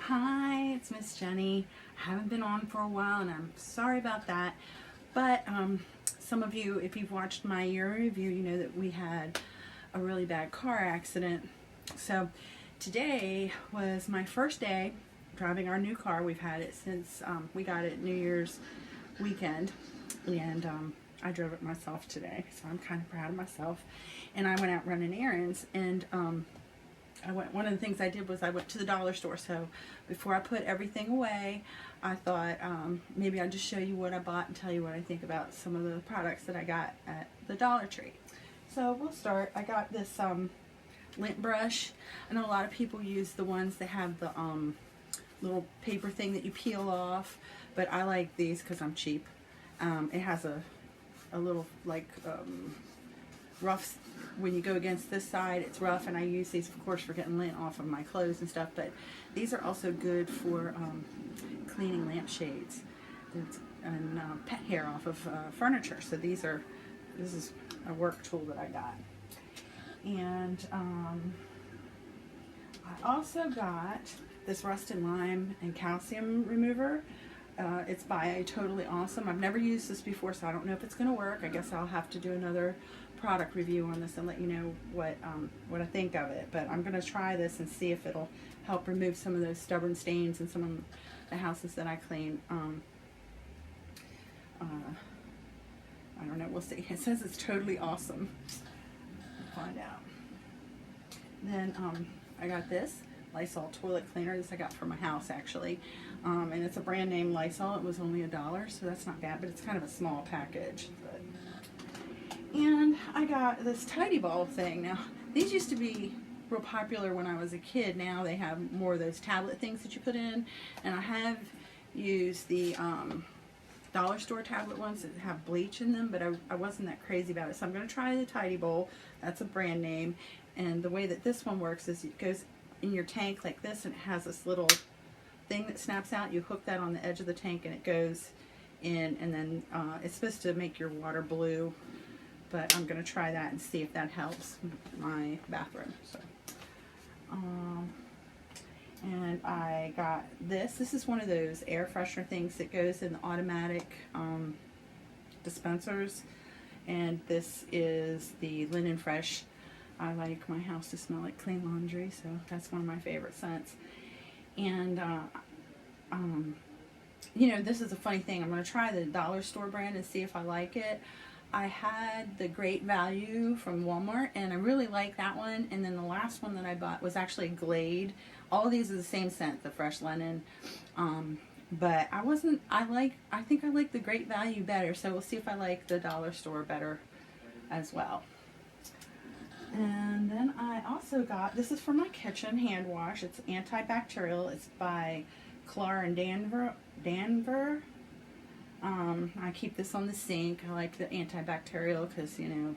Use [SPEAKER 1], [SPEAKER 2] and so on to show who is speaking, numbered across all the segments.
[SPEAKER 1] Hi, it's Miss Jenny. I haven't been on for a while and I'm sorry about that. But some of you, if you've watched my year in review, you know that we had a really bad car accident. So today was my first day driving our new car. We've had it since we got it New Year's weekend, and I drove it myself today, so I'm kind of proud of myself. And I went out running errands, and one of the things I did was I went to the dollar store. So before I put everything away, I thought maybe I'll just show you what I bought and tell you what I think about some of the products that I got at the Dollar Tree. So we'll start. I got this lint brush. I know a lot of people use the ones that have the little paper thing that you peel off, but I like these because I'm cheap. It has a little like rough, when you go against this side it's rough, and I use these of course for getting lint off of my clothes and stuff, but these are also good for cleaning lampshades and pet hair off of furniture. So this is a work tool that I got. And I also got this rust and lime and calcium remover. It's by Totally Awesome. I've never used this before, so I don't know if it's going to work. I guess I'll have to do another product review on this and let you know what I think of it. But I'm going to try this and see if it'll help remove some of those stubborn stains in some of the houses that I clean. I don't know. We'll see. It says it's totally awesome. We'll find out. Then I got this Lysol toilet cleaner. This I got for my house actually, and it's a brand name Lysol. It was only $1, so that's not bad, but it's kind of a small package. And I got this Tidy Ball thing. Now these used to be real popular when I was a kid. Now they have more of those tablet things that you put in, and I have used the dollar store tablet ones that have bleach in them, but I wasn't that crazy about it. So I'm going to try the Tidy Bowl. That's a brand name, and the way that this one works is it goes in your tank like this, and it has this little thing that snaps out. You hook that on the edge of the tank and it goes in, and then it's supposed to make your water blue, but I'm going to try that and see if that helps my bathroom. So and I got this is one of those air freshener things that goes in the automatic dispensers, and this is the Linen Fresh. I like my house to smell like clean laundry, so that's one of my favorite scents. And you know, this is a funny thing. I'm going to try the dollar store brand and see if I like it. I had the Great Value from Walmart, and I really like that one. And then the last one that I bought was actually Glade. All of these are the same scent, the fresh linen. But I think I like the Great Value better, so we'll see if I like the dollar store better as well. And then I also got, this is for my kitchen hand wash. It's antibacterial. It's by Clar and Danver. I keep this on the sink. I like the antibacterial because, you know,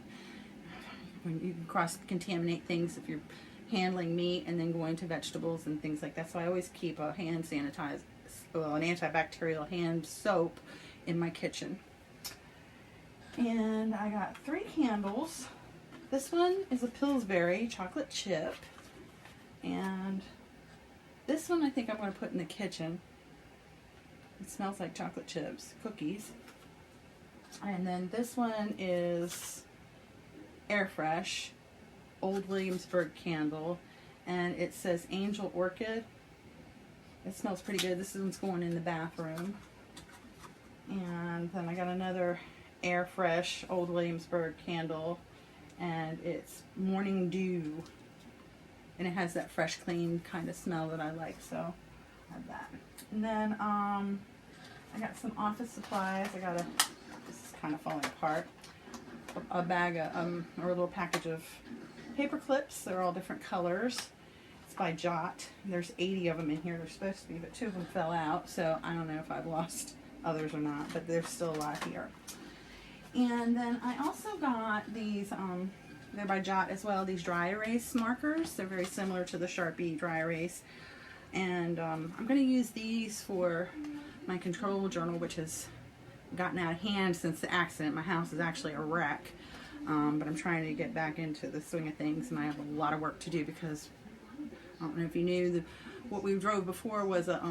[SPEAKER 1] when you cross-contaminate things if you're handling meat and then going to vegetables and things like that. So I always keep a an antibacterial hand soap in my kitchen. And I got 3 candles. This one is a Pillsbury chocolate chip, and this one I think I'm going to put in the kitchen. It smells like chocolate chips, cookies. And then this one is Air Fresh, Old Williamsburg candle, and it says Angel Orchid. It smells pretty good. This one's going in the bathroom. And then I got another Air Fresh, Old Williamsburg candle, and it's Morning Dew, and it has that fresh, clean kind of smell that I like, so I have that. And then I got some office supplies. I got this is kind of falling apart, a bag of, or a little package of paper clips. They're all different colors. It's by Jot. There's 80 of them in here. They're supposed to be, but 2 of them fell out, so I don't know if I've lost others or not, but there's still a lot here. And then I also got these, they're by Jot as well, these dry erase markers. They're very similar to the Sharpie dry erase. And I'm going to use these for my control journal, which has gotten out of hand since the accident. My house is actually a wreck, but I'm trying to get back into the swing of things, and I have a lot of work to do because I don't know if you knew, what we drove before was a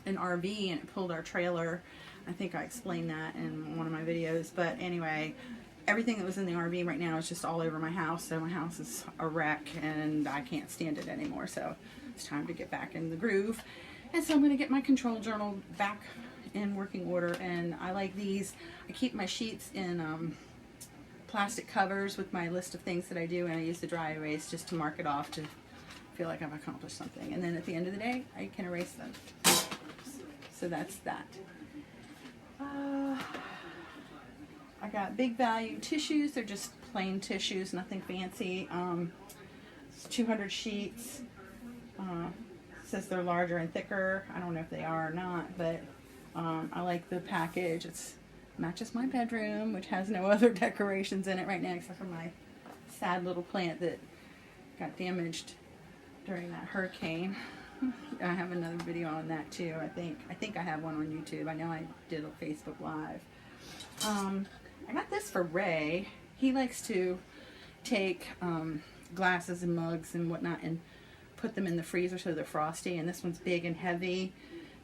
[SPEAKER 1] an RV, and it pulled our trailer. I think I explained that in one of my videos, but anyway, everything that was in the RV right now is just all over my house, so my house is a wreck and I can't stand it anymore, so it's time to get back in the groove. And so I'm going to get my control journal back in working order, and I like these. I keep my sheets in plastic covers with my list of things that I do, and I use the dry erase just to mark it off to feel like I've accomplished something, and then at the end of the day I can erase them. So that's that. I got Big Value tissues. They're just plain tissues, nothing fancy. It's 200 sheets. Says they're larger and thicker. I don't know if they are or not, but I like the package. It matches my bedroom, which has no other decorations in it right now except for my sad little plant that got damaged during that hurricane. I have another video on that too. I think I have one on YouTube. I know I did a Facebook Live. I got this for Ray. He likes to take glasses and mugs and whatnot and put them in the freezer so they're frosty, and this one's big and heavy.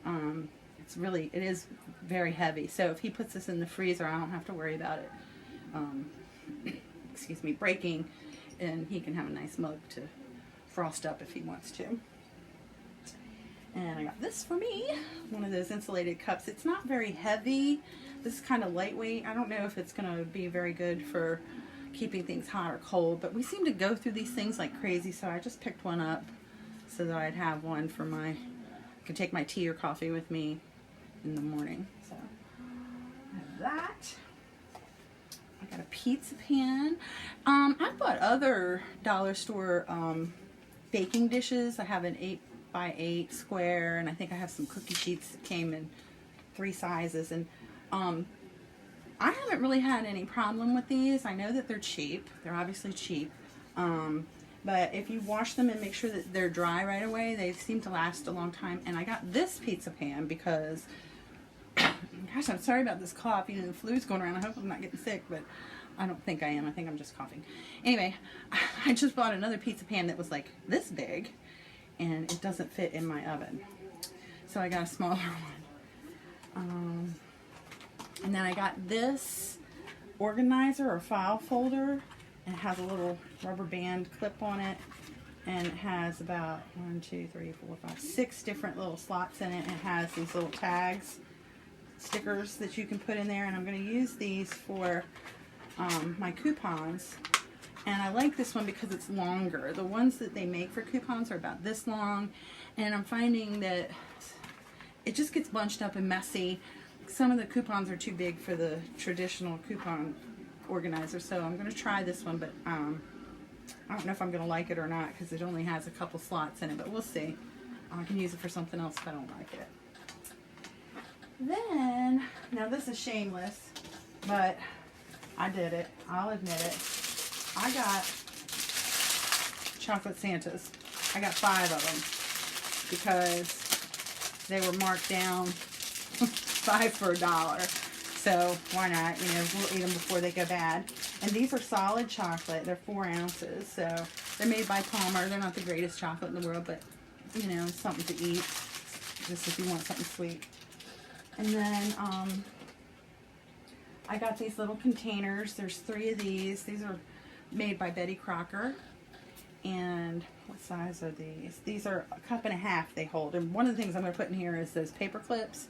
[SPEAKER 1] It is very heavy, so if he puts this in the freezer, I don't have to worry about it excuse me, breaking, and he can have a nice mug to frost up if he wants to. And I got this for me, one of those insulated cups. It's not very heavy. This is kind of lightweight. I don't know if it's going to be very good for keeping things hot or cold, but we seem to go through these things like crazy, so I just picked one up so that I'd have one for I could take my tea or coffee with me in the morning. So I have that. I got a pizza pan. I bought other dollar store baking dishes. I have an 8x8 square, and I think I have some cookie sheets that came in 3 sizes, and I haven't really had any problem with these. I know that they're cheap. They're obviously cheap. But if you wash them and make sure that they're dry right away, they seem to last a long time. And I got this pizza pan because, gosh, I'm sorry about this cough. You know, the flu's going around. I hope I'm not getting sick, but I don't think I am. I think I'm just coughing. Anyway, I just bought another pizza pan that was like this big, and it doesn't fit in my oven. So I got a smaller one. And then I got this organizer or file folder, and it has a little rubber band clip on it, and it has about 6 different little slots in it, and it has these little tags, stickers that you can put in there, and I'm going to use these for my coupons. And I like this one because it's longer. The ones that they make for coupons are about this long, and I'm finding that it just gets bunched up and messy. Some of the coupons are too big for the traditional coupon organizer, so I'm going to try this one, but I don't know if I'm going to like it or not because it only has a couple slots in it, but we'll see. I can use it for something else if I don't like it. Then, now this is shameless, but I did it. I'll admit it. I got chocolate Santas. I got 5 of them because they were marked down 5 for $1. So why not? You know, we'll eat them before they go bad. And these are solid chocolate. They're 4 ounces. So they're made by Palmer. They're not the greatest chocolate in the world, but you know, it's something to eat. Just if you want something sweet. And then I got these little containers. There's 3 of these. These are made by Crocker. And what size are these? These are 1.5 cups they hold. And one of the things I'm going to put in here is those paper clips.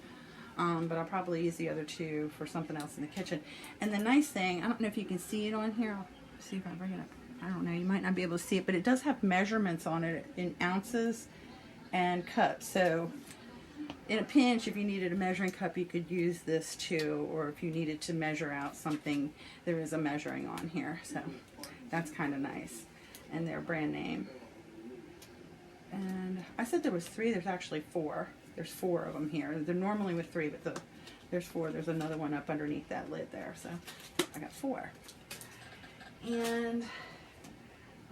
[SPEAKER 1] But I'll probably use the other 2 for something else in the kitchen. And the nice thing, I don't know if you can see it on here. I'll see if I bring it up. I don't know. You might not be able to see it, but it does have measurements on it in ounces and cups. So in a pinch, if you needed a measuring cup, you could use this too. Or if you needed to measure out something, there is a measuring on here. So that's kind of nice. And they're brand name. And I said there was 3. There's actually 4. There's 4 of them here. They're normally with 3, but there's 4. There's another one up underneath that lid there. So I got 4. And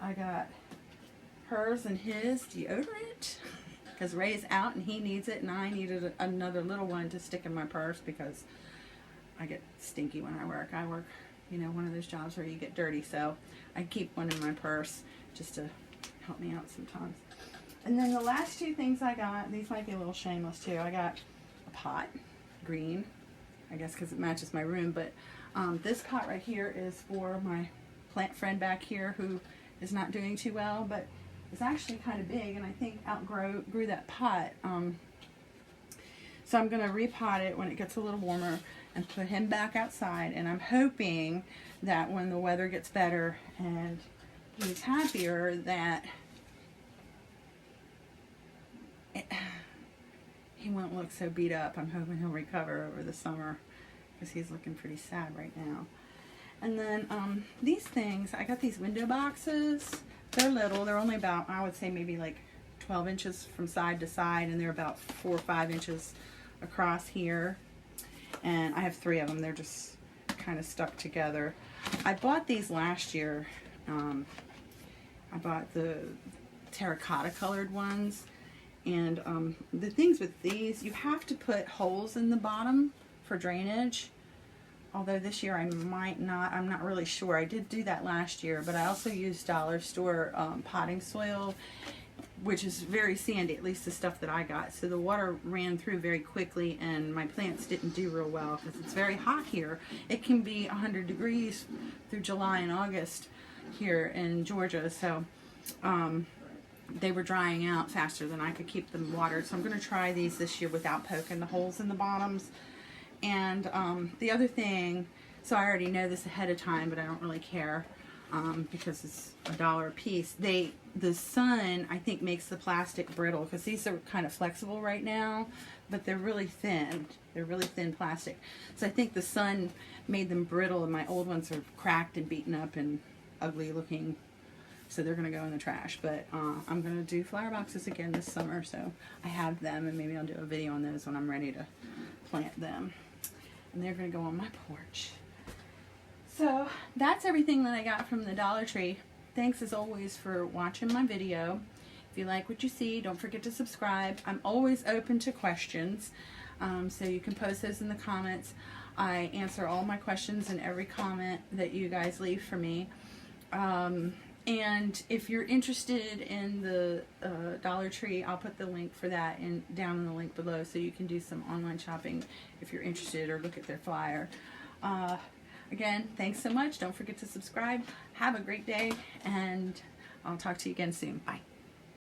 [SPEAKER 1] I got hers and his deodorant because Ray's out and he needs it, and I needed another little one to stick in my purse because I get stinky when I work. I work, you know, one of those jobs where you get dirty, so I keep one in my purse just to help me out sometimes. And then the last two things I got, these might be a little shameless too. I got a pot, green, I guess because it matches my room, but this pot right here is for my plant friend back here who is not doing too well, but it's actually kind of big, and I think grew that pot. So I'm going to repot it when it gets a little warmer and put him back outside, and I'm hoping that when the weather gets better and he's happier that he won't look so beat up. I'm hoping he'll recover over the summer because he's looking pretty sad right now. And then these things, I got these window boxes. They're little. They're only about, I would say maybe like 12 inches from side to side, and they're about 4 or 5 inches across here. And I have 3 of them. They're just kind of stuck together. I bought these last year. I bought the terracotta colored ones. And the things with these, you have to put holes in the bottom for drainage. Although this year I might not, I'm not really sure. I did do that last year, but I also used dollar store potting soil, which is very sandy, at least the stuff that I got. So the water ran through very quickly, and my plants didn't do real well because it's very hot here. It can be 100 degrees through July and August here in Georgia. So they were drying out faster than I could keep them watered. So I'm going to try these this year without poking the holes in the bottoms. And the other thing, so I already know this ahead of time, but I don't really care because it's $1 a piece. The sun, I think, makes the plastic brittle because these are kind of flexible right now, but they're really thin. They're really thin plastic. So I think the sun made them brittle, and my old ones are cracked and beaten up and ugly looking. So they're going to go in the trash. But I'm going to do flower boxes again this summer, so I have them, and maybe I'll do a video on those when I'm ready to plant them. And they're going to go on my porch. So that's everything that I got from the Dollar Tree. Thanks as always for watching my video. If you like what you see, don't forget to subscribe. I'm always open to questions, so you can post those in the comments. I answer all my questions in every comment that you guys leave for me. And if you're interested in the Dollar Tree, I'll put the link for that down in the link below, so you can do some online shopping if you're interested, or look at their flyer. Again, thanks so much. Don't forget to subscribe. Have a great day, and I'll talk to you again soon. Bye.